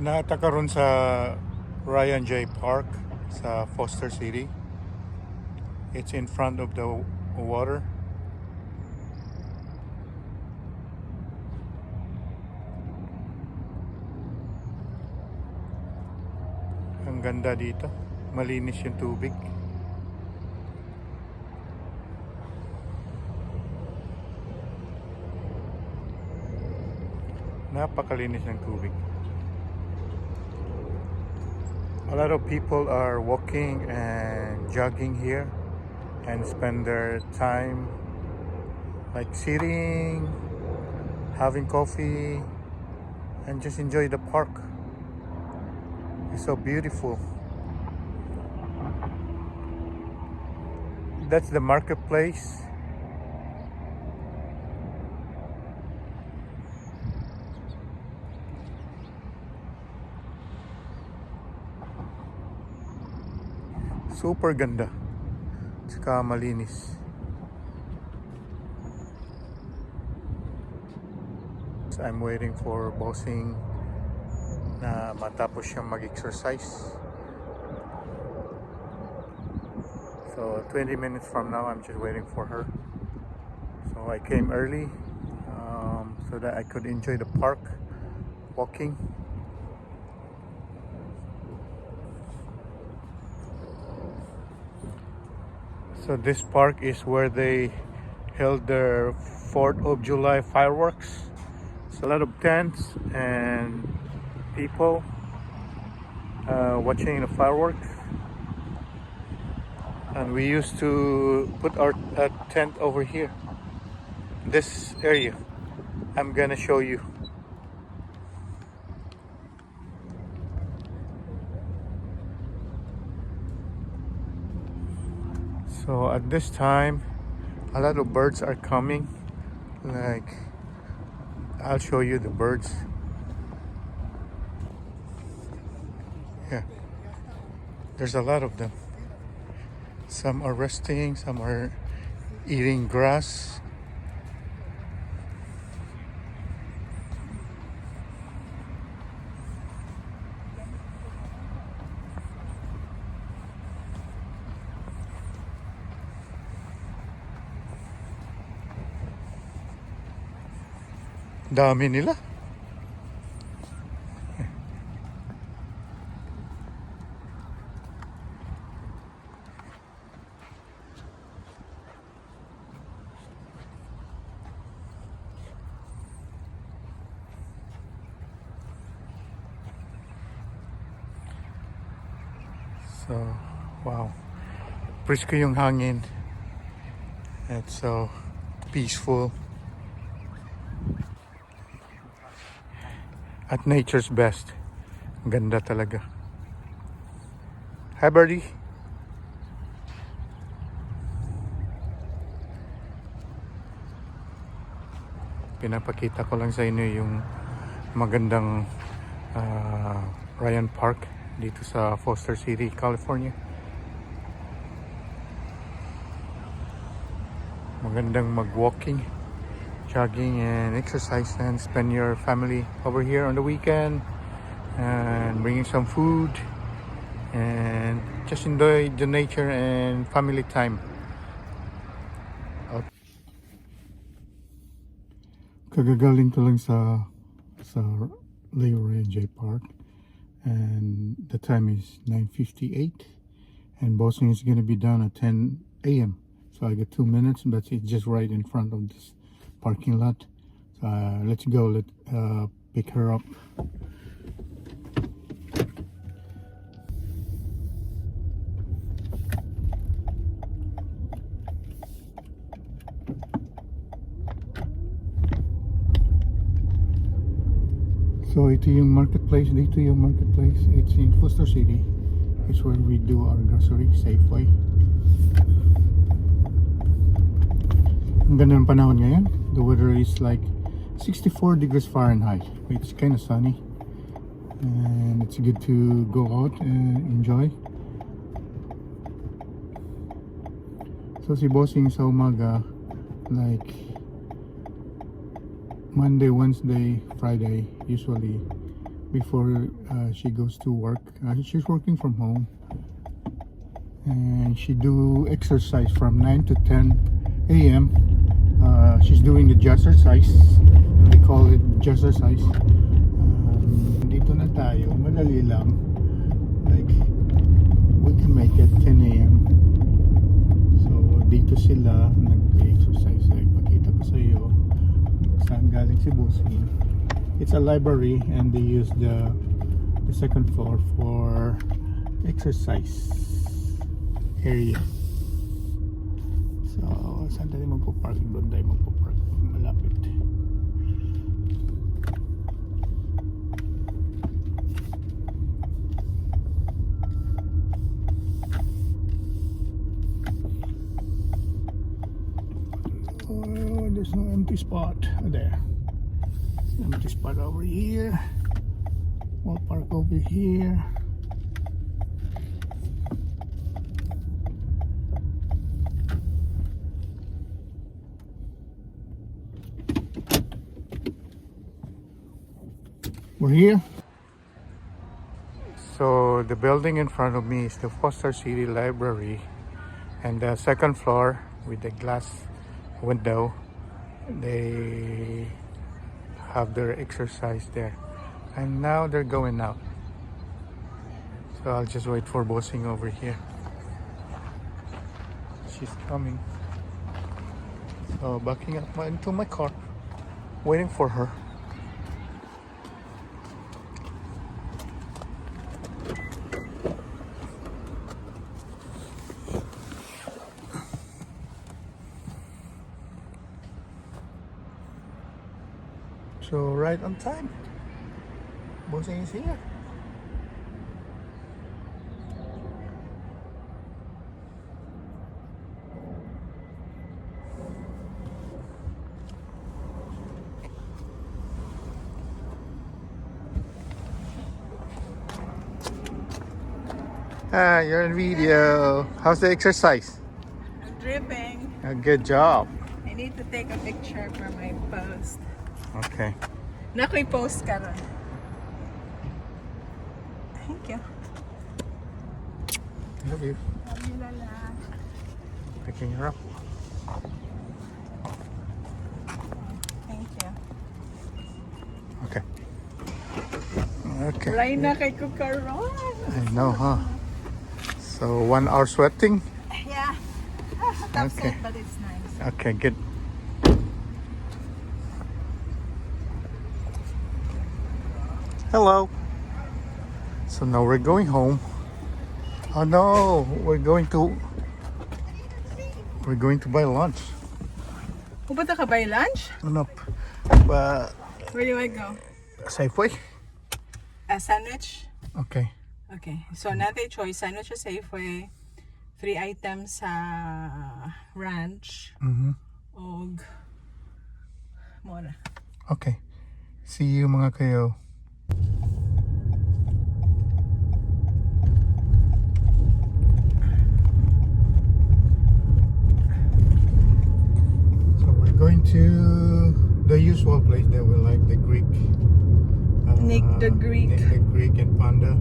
Naata karon sa Ryan J. Park sa Foster City. It's in front of the water. Ang ganda dito. Malinis yung tubig. Napakalinis ng tubig. A lot of people are walking and jogging here and spend their time like sitting, having coffee, and just enjoy the park. It's so beautiful. That's the marketplace. Superganda. Tsaka malinis. So I'm waiting for bossing na matapos siyang mag-exercise. So 20 minutes from now, I'm just waiting for her. So I came early so that I could enjoy the park walking. So this park is where they held their 4th of July fireworks. It's a lot of tents and people watching the fireworks. And we used to put our tent over here. This area. I'm gonna show you. So at this time, a lot of birds are coming. Like, I'll show you the birds. Yeah, there's a lot of them. Some are resting, some are eating grass. Dami nila. So, wow. Presko yung hangin. It's so peaceful. At nature's best. Ganda talaga. Hi, birdie. Pinapakita ko lang sa inyo yung magandang Ryan Park dito sa Foster City, California. Magandang mag-walking, jogging and exercise and spend your family over here on the weekend and bringing some food and just enjoy the nature and family time. Kagagaling ko lang sa Leroy J Park and the time is 9:58 and bossing is gonna be done at 10 a.m. So I got 2 minutes, but it's just right in front of this parking lot. So let's go. Let's pick her up. So ito yung marketplace. Dito yung marketplace. It's in Foster City. It's where we do our grocery, Safeway. Ang ganda ng panahon ngayon. The weather is like 64 degrees Fahrenheit. It's kind of sunny. And it's good to go out and enjoy. So si bossing sa umaga, like Monday, Wednesday, Friday, usually before she goes to work. She's working from home, and she do exercise from 9 to 10 a.m. She's doing the jazzercise. They call it jazzercise. Dito na tayo, madali lang. Like, we can make it 10 a.m. So, dito sila nag-exercise. Ipakita ko sa iyo saan galing si Bossing. It's a library and they use the second floor for exercise area. So, saan tayo magpo-park? Doon tayo magpo-park. Malapit. Oh, there's no empty spot. There. There's an empty spot over here. We'll park over here. We're here. So the building in front of me is the Foster City Library, and the second floor with the glass window, they have their exercise there, and now they're going out. So I'll just wait for Bossing over here. She's coming. So backing up into my car, waiting for her. So right on time, Bossing is here. You're in video. How's the exercise? I'm dripping. Good job. I need to take a picture for my post. Okay. Nakoy post ka ron. Thank you. Love you. Love you, Lala. Picking her up. Thank you. Okay. Okay. Lay na kay ko karon. I know, huh? So 1 hour sweating? Yeah. Tough Okay. set, but it's nice. Okay, good. Hello. So now we're going home. Oh no, we're going to buy lunch. Pupunta ka by lunch? Ano? But Where do I go? Safeway? A sandwich? Okay. Okay. So, natin choice. Sandwich sa Safeway. 3 items sa ranch. Og mora. Okay. See you mga KaYo. So we're going to the usual place that we like, the Greek. Nick the Greek. Nick the Greek and Panda.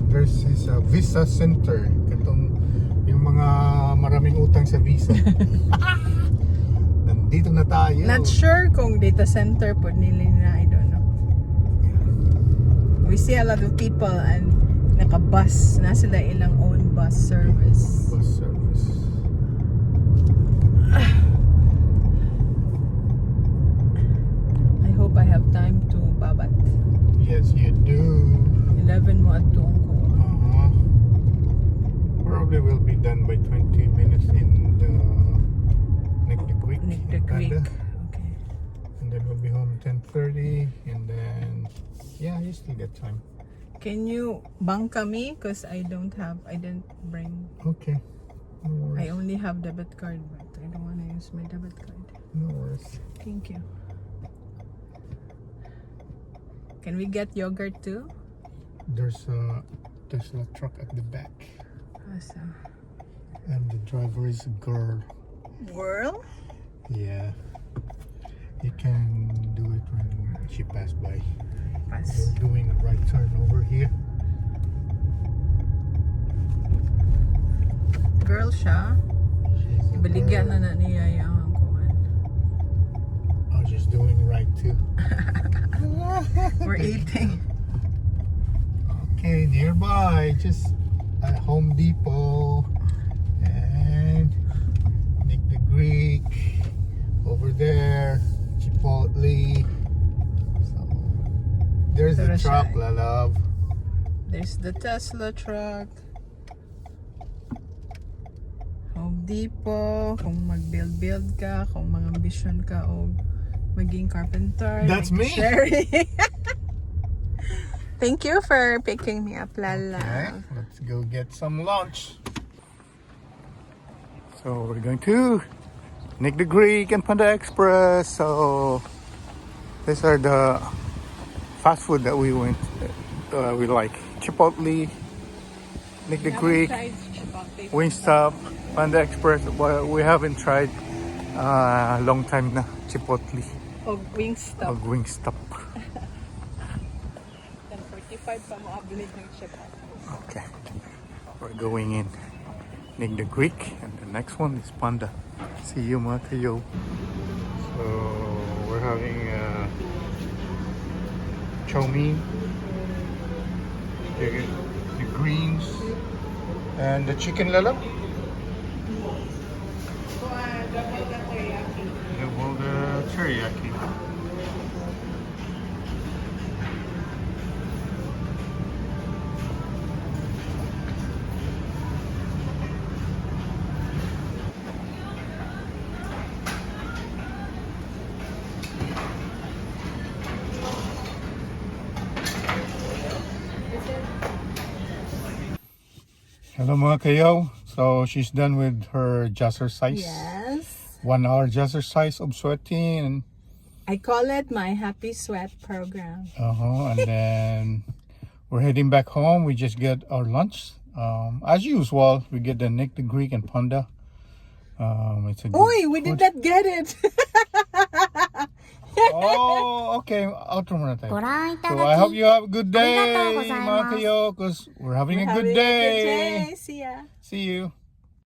There's this Visa Center. Katong yung mga maraming utang sa Visa. Nandito na tayo. Not sure kung data center po nila na, I don't know. We see a lot of people and naka-bus na sila ilang own bus service. Bus service. I hope I have time to babat. Yes, you do. 11 mo at tuong ko. Probably will be done by 20 minutes in the Nick the Greek. Nick the Greek. Panda. Okay. And then we'll be home 10:30, and then yeah, you still get time. Can you bangka me? Because I didn't bring. Okay. No I worries. only have debit card, but I don't want to use my debit card. No worries. Thank you. Can we get yogurt too? There's a Tesla truck at the back, Awesome. and the driver is a girl. Girl? Yeah. You can do it when she passed by. Pas. We're doing a right turn over here. Girl siya. She's a Ibaligyan girl. na niya yung kuhan. Oh, she's doing right too. We're eating. Okay, nearby, just at Home Depot and Nick the Greek over there, Chipotle. So there's the Pero truck, siya, love. There's the Tesla truck. Home Depot, kung mag-build ka, kung mga ambition ka o maging carpenter. That's like me. Sherry. Thank you for picking me up, Lala. Okay, let's go get some lunch. So we're going to Nick the Greek and Panda Express. So these are the fast food that we we like. Chipotle, Nick the Greek, Wingstop, Panda Express. Well, we haven't tried a long time na Chipotle O Wingstop. or Wingstop. 10:45 pa mo abilid ng Chipotle. Okay, we're going in Nick the Greek, and the next one is Panda. See you, mga KaYo. So we're having chow mein, the greens, and the chicken lalap. Double the teriyaki. Hello mga KaYo. So she's done with her jazzercise. Yes. 1 hour jazzercise of sweating. And I call it my happy sweat program. and then we're heading back home. We just get our lunch. As usual, we get the Nick the Greek and Panda. It's a good Oi, we did food. not get it. Oh, okay. Outro muna tayo. ご覧いた So だ I hope き you have a good あり day, がとうございます。 mga KaYo, because we're having We're a good having a day. good day. See ya. See you.